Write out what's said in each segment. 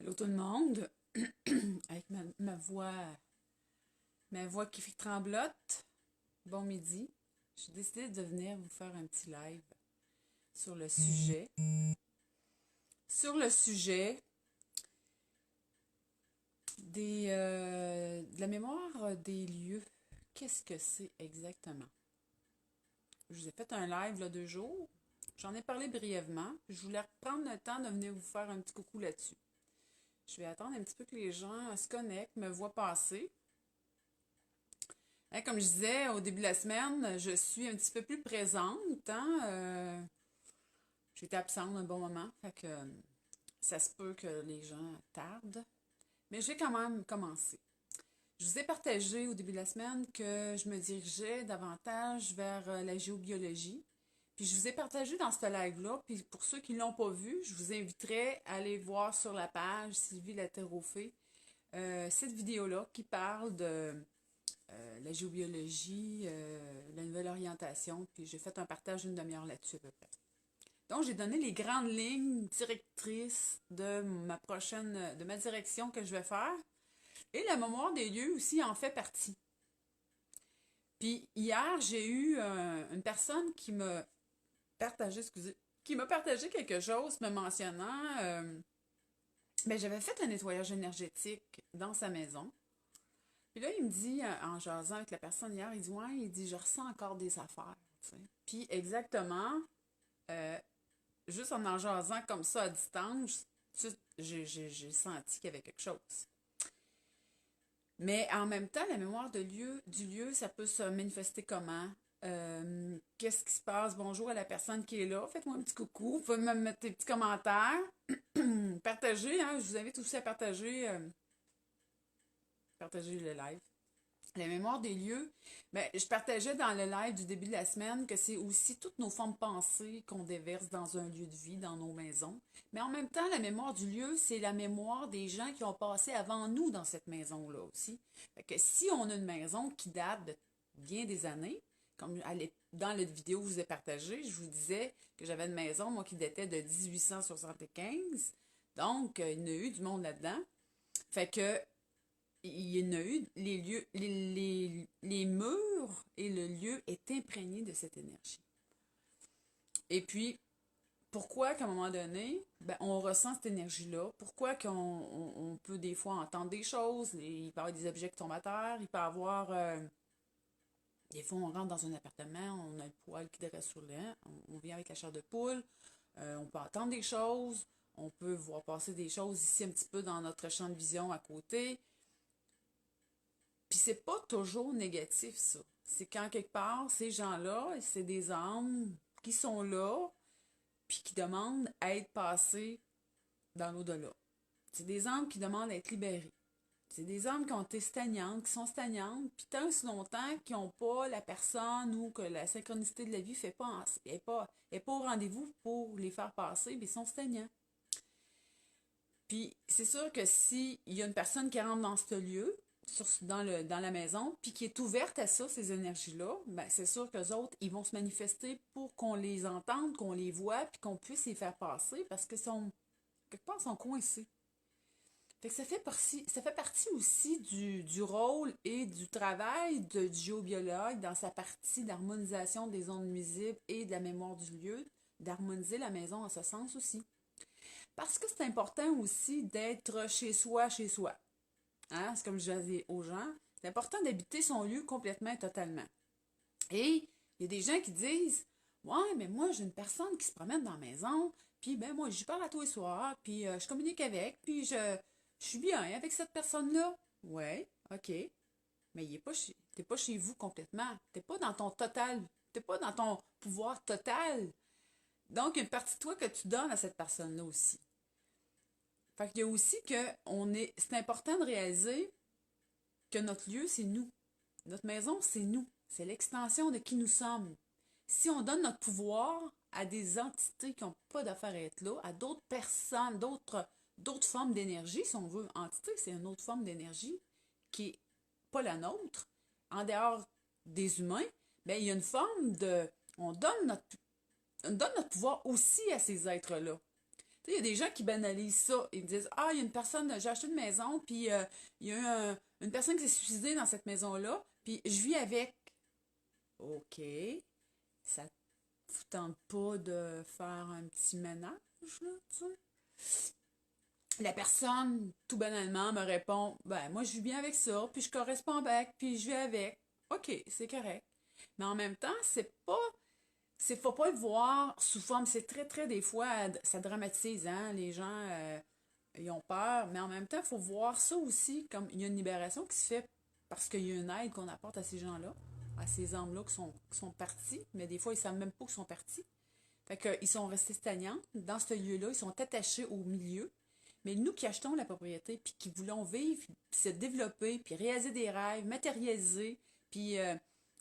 Allô tout le monde, avec ma voix qui fait tremblote. Bon midi. J'ai décidé de venir vous faire un petit live sur le sujet. Sur le sujet de la mémoire des lieux. Qu'est-ce que c'est exactement? Je vous ai fait un live là 2 jours. J'en ai parlé brièvement. Je voulais prendre le temps de venir vous faire un petit coucou là-dessus. Je vais attendre un petit peu que les gens se connectent, me voient passer. Hein, comme je disais au début de la semaine, je suis un petit peu plus présente. Hein, j'étais absente un bon moment, fait que ça se peut que les gens tardent. Mais je vais quand même commencer. Je vous ai partagé au début de la semaine que je me dirigeais davantage vers la géobiologie. Puis je vous ai partagé dans ce live-là, puis pour ceux qui ne l'ont pas vu, je vous inviterai à aller voir sur la page Sylvie Laterrofé cette vidéo-là qui parle de la géobiologie, la nouvelle orientation, puis j'ai fait un partage d'une demi-heure là-dessus à peu près. Donc, j'ai donné les grandes lignes directrices de ma direction que je vais faire. Et la mémoire des lieux aussi en fait partie. Puis hier, j'ai eu une personne qui m'a partagé quelque chose me mentionnant, j'avais fait un nettoyage énergétique dans sa maison. Puis là, il me dit, en jasant avec la personne hier, il dit, ouais, il dit, je ressens encore des affaires, tu sais. Puis exactement, euh, juste en jasant comme ça à distance, j'ai senti qu'il y avait quelque chose. Mais en même temps, la mémoire du lieu, ça peut se manifester comment? Qu'est-ce qui se passe? Bonjour à la personne qui est là. Faites-moi un petit coucou. Vous pouvez me mettre des petits commentaires. Partagez, hein? Je vous invite aussi à partager le live. La mémoire des lieux, je partageais dans le live du début de la semaine que c'est aussi toutes nos formes pensées qu'on déverse dans un lieu de vie, dans nos maisons. Mais en même temps, la mémoire du lieu, c'est la mémoire des gens qui ont passé avant nous dans cette maison-là aussi. Fait que si on a une maison qui date de bien des années, comme dans la vidéo que je vous ai partagée, je vous disais que j'avais une maison, moi, qui datait de 1875. Donc, il y en a eu du monde là-dedans. Fait que il y en a eu, les murs et le lieu est imprégné de cette énergie. Et puis, pourquoi qu'à un moment donné, on ressent cette énergie-là? Pourquoi qu'on peut des fois entendre des choses? Il peut y avoir des objets qui tombent à terre, il peut y avoir... des fois, on rentre dans un appartement, on a le poêle qui dresse sur le lit, on vient avec la chair de poule, on peut entendre des choses, on peut voir passer des choses ici un petit peu dans notre champ de vision à côté. Puis c'est pas toujours négatif, ça. C'est quand quelque part, ces gens-là, c'est des âmes qui sont là, puis qui demandent à être passées dans l'au-delà. C'est des âmes qui demandent à être libérées. C'est des âmes qui ont été stagnantes, qui sont stagnantes, puis tant si longtemps qu'ils n'ont pas la personne ou que la synchronicité de la vie fait pas, est pas au rendez-vous pour les faire passer, mais ils sont stagnants. Puis c'est sûr que s'il y a une personne qui rentre dans ce lieu, dans la maison, puis qui est ouverte à ça, ces énergies-là, c'est sûr qu'eux autres, ils vont se manifester pour qu'on les entende, qu'on les voit, puis qu'on puisse les faire passer, parce que quelque part, ils sont coincés. Fait que ça fait partie aussi du rôle et du travail du géobiologue dans sa partie d'harmonisation des ondes nuisibles et de la mémoire du lieu, d'harmoniser la maison en ce sens aussi. Parce que c'est important aussi d'être chez soi, chez soi. Hein? C'est comme je disais aux gens, c'est important d'habiter son lieu complètement et totalement. Et il y a des gens qui disent, ouais, mais moi, j'ai une personne qui se promène dans la maison, puis moi, je parle à tous les soirs, puis je communique avec, puis je suis bien avec cette personne-là. Ouais, ok. Mais t'es pas chez vous complètement. T'es pas dans ton pouvoir total. Donc, il y a une partie de toi que tu donnes à cette personne-là aussi. Fait qu'il y a aussi c'est important de réaliser que notre lieu, c'est nous. Notre maison, c'est nous. C'est l'extension de qui nous sommes. Si on donne notre pouvoir à des entités qui n'ont pas d'affaires à être là, à d'autres personnes, d'autres formes d'énergie, si on veut, entité, c'est une autre forme d'énergie qui n'est pas la nôtre, en dehors des humains, il y a une forme de... On donne notre pouvoir aussi à ces êtres-là. Tu sais, il y a des gens qui banalisent ça. Ils me disent, ah, il y a une personne, j'ai acheté une maison, puis il y a eu une personne qui s'est suicidée dans cette maison-là, puis je vis avec. OK. Ça vous tente pas de faire un petit ménage, là, tu sais? La personne, tout banalement, me répond, ben, moi, je vis bien avec ça, puis je corresponds avec, puis je vis avec. OK, c'est correct. Mais en même temps, faut pas le voir sous forme, c'est très, très, des fois, ça dramatise, hein, les gens, ils ont peur, mais en même temps, il faut voir ça aussi comme il y a une libération qui se fait parce qu'il y a une aide qu'on apporte à ces gens-là, à ces âmes-là qui sont partis, mais des fois, ils savent même pas qu'ils sont partis. Fait qu'ils sont restés stagnants dans ce lieu-là, ils sont attachés au milieu. Mais nous qui achetons la propriété, puis qui voulons vivre, puis se développer, puis réaliser des rêves, matérialiser, puis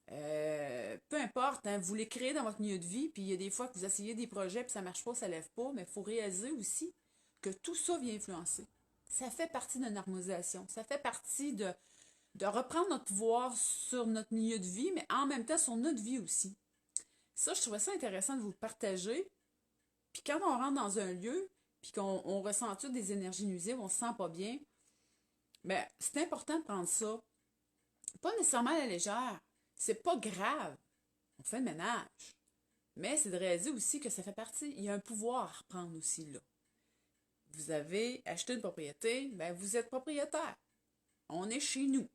peu importe, hein, vous les créez dans votre milieu de vie, puis il y a des fois que vous essayez des projets, puis ça marche pas, ça lève pas, mais il faut réaliser aussi que tout ça vient influencer. Ça fait partie de notre harmonisation, ça fait partie de reprendre notre pouvoir sur notre milieu de vie, mais en même temps sur notre vie aussi. Ça, je trouvais ça intéressant de vous le partager. Puis quand on rentre dans un lieu, puis qu'on ressent toutes des énergies nuisibles, on se sent pas bien, ben c'est important de prendre ça. Pas nécessairement à la légère. C'est pas grave. On fait le ménage. Mais c'est de réaliser aussi que ça fait partie. Il y a un pouvoir à reprendre aussi là. Vous avez acheté une propriété, ben vous êtes propriétaire. On est chez nous.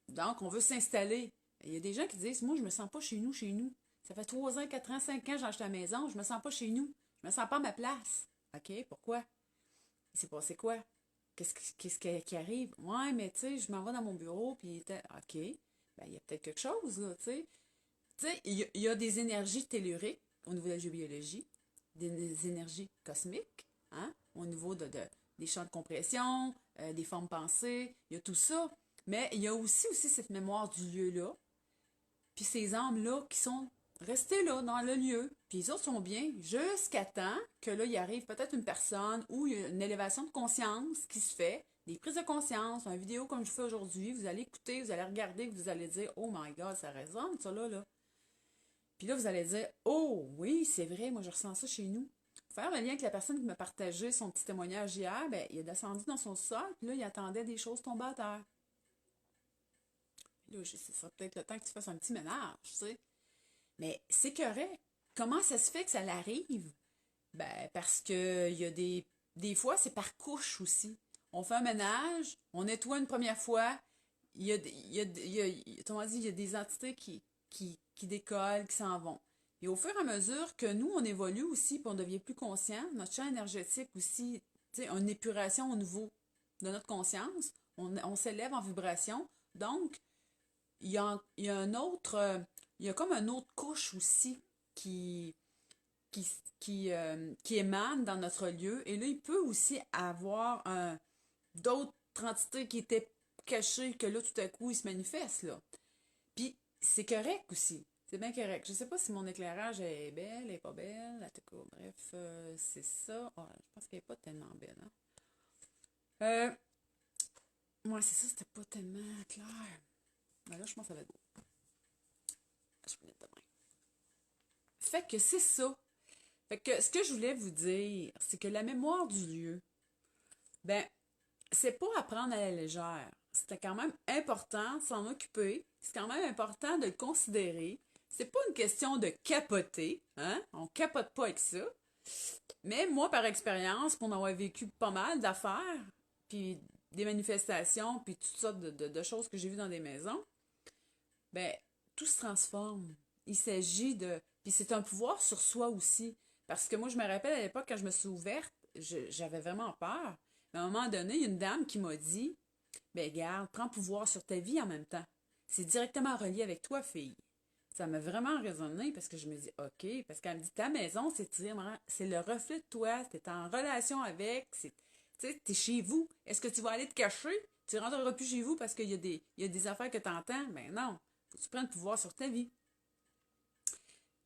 Donc, on veut s'installer. Il y a des gens qui disent, moi, je me sens pas chez nous, chez nous. Ça fait 3 ans, 4 ans, 5 ans, j'ai acheté la maison, je me sens pas chez nous. Je me sens pas à ma place. OK, pourquoi? Il s'est passé quoi? Qu'est-ce qui arrive? Ouais, mais tu sais, je m'en vais dans mon bureau, puis il était. OK, ben il y a peut-être quelque chose, là, tu sais. Tu sais, il y a des énergies telluriques au niveau de la géobiologie, des énergies cosmiques, hein, au niveau des champs de compression, des formes pensées, il y a tout ça. Mais il y a aussi cette mémoire du lieu-là, puis ces âmes-là qui sont restées là, dans le lieu. Puis les autres sont bien jusqu'à temps que là, il arrive peut-être une personne ou il y a une élévation de conscience qui se fait, des prises de conscience, une vidéo comme je fais aujourd'hui, vous allez écouter, vous allez regarder, vous allez dire, oh my God, ça résonne, ça là. Puis là, vous allez dire, oh oui, c'est vrai, moi je ressens ça chez nous. Faire le lien avec la personne qui m'a partagé son petit témoignage hier, ben, il est descendu dans son sol, puis là, il attendait des choses tomber à terre. Là, ce sera peut-être le temps que tu fasses un petit ménage, tu sais. Mais c'est correct. Comment ça se fait que ça l'arrive? Ben, parce que il y a des fois, c'est par couche aussi. On fait un ménage, on nettoie une première fois, comment dire, il y a des entités qui décollent, qui s'en vont. Et au fur et à mesure que nous, on évolue aussi, puis on devient plus conscient, notre champ énergétique aussi, tu sais, une épuration au niveau de notre conscience, on s'élève en vibration. Donc, il y a un autre, il y a comme une autre couche aussi qui, qui émane dans notre lieu. Et là, il peut aussi avoir d'autres entités qui étaient cachées, que là, tout à coup, ils se manifestent, là. Puis, c'est correct aussi. C'est bien correct. Je sais pas si mon éclairage est belle, elle est pas belle. En tout cas, bref, c'est ça. Oh, je pense qu'elle est pas tellement belle, hein. Ouais, c'est ça, c'était pas tellement clair. Mais là, je pense que ça va être beau. Je vais mettre demain. Fait que c'est ça. Fait que ce que je voulais vous dire, c'est que la mémoire du lieu, ben, c'est pas à prendre à la légère. C'était quand même important de s'en occuper. C'est quand même important de le considérer. C'est pas une question de capoter, hein? On capote pas avec ça. Mais moi, par expérience, pour en avoir vécu pas mal d'affaires, puis des manifestations, puis toutes sortes de choses que j'ai vues dans des maisons, ben, tout se transforme. Il s'agit de... Puis c'est un pouvoir sur soi aussi. Parce que moi, je me rappelle à l'époque, quand je me suis ouverte, j'avais vraiment peur. Mais à un moment donné, il y a une dame qui m'a dit, ben garde, prends pouvoir sur ta vie en même temps. C'est directement relié avec toi, fille. Ça m'a vraiment résonné parce que je me dis, OK, parce qu'elle me dit, ta maison, c'est le reflet de toi, t'es en relation avec, tu sais, t'es chez vous. Est-ce que tu vas aller te cacher? Tu ne rentreras plus chez vous parce qu'il y a des affaires que tu entends? Ben non, faut que tu prennes pouvoir sur ta vie.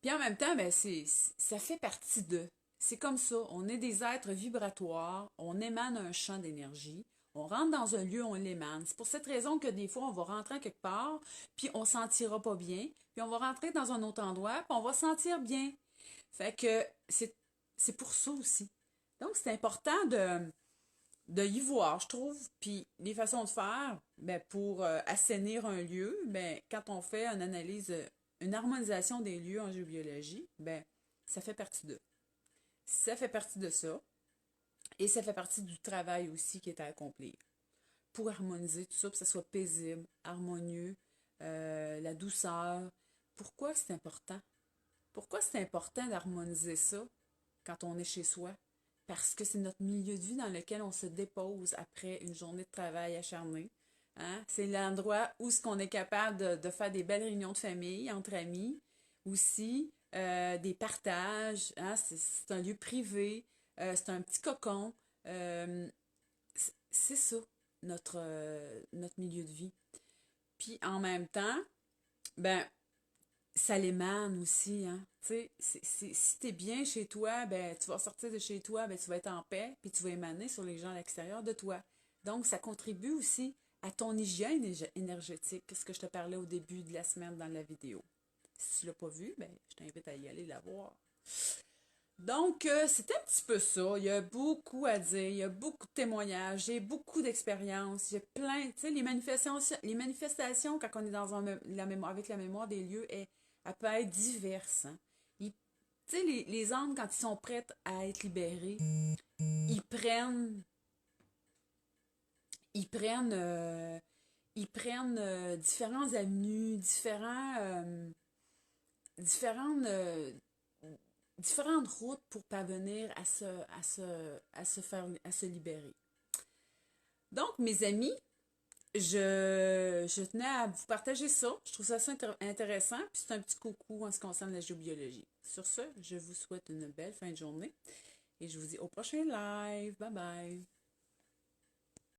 Puis en même temps, ben ça fait partie d'eux. C'est comme ça. On est des êtres vibratoires. On émane un champ d'énergie. On rentre dans un lieu, on l'émane. C'est pour cette raison que des fois, on va rentrer quelque part, puis on ne sentira pas bien. Puis on va rentrer dans un autre endroit, puis on va se sentir bien. Fait que c'est pour ça aussi. Donc, c'est important de y voir, je trouve. Puis, les façons de faire, ben, pour assainir un lieu, ben, quand on fait une analyse, une harmonisation des lieux en géobiologie, ben, ça fait partie d'eux. Ça fait partie de ça. Et ça fait partie du travail aussi qui est à accomplir. Pour harmoniser tout ça, pour que ça soit paisible, harmonieux, la douceur. Pourquoi c'est important? Pourquoi c'est important d'harmoniser ça quand on est chez soi? Parce que c'est notre milieu de vie dans lequel on se dépose après une journée de travail acharnée. Hein? C'est l'endroit où ce qu'on est capable de faire des belles réunions de famille, entre amis, aussi, des partages. Hein? C'est un lieu privé, c'est un petit cocon. Euh, c'est ça, notre milieu de vie. Puis en même temps, ben, ça l'émane aussi, hein. Tu sais, si t'es bien chez toi, ben, tu vas sortir de chez toi, ben, tu vas être en paix, puis tu vas émaner sur les gens à l'extérieur de toi. Donc, ça contribue aussi à ton hygiène énergétique, ce que je te parlais au début de la semaine dans la vidéo. Si tu l'as pas vu, ben, je t'invite à y aller la voir. Donc, c'est un petit peu ça. Il y a beaucoup à dire, il y a beaucoup de témoignages, j'ai beaucoup d'expériences, j'ai plein, tu sais, les manifestations quand on est dans la mémoire, avec la mémoire des lieux, elle peut être diverse. Hein. Tu sais, les âmes, quand ils sont prêts à être libérés, ils prennent, ils prennent, différents avenues, différentes, différentes routes pour parvenir à se libérer. Donc, mes amis, je tenais à vous partager ça. Je trouve ça assez intéressant. Puis c'est un petit coucou en ce qui concerne la géobiologie. Sur ce, je vous souhaite une belle fin de journée. Et je vous dis au prochain live. Bye bye.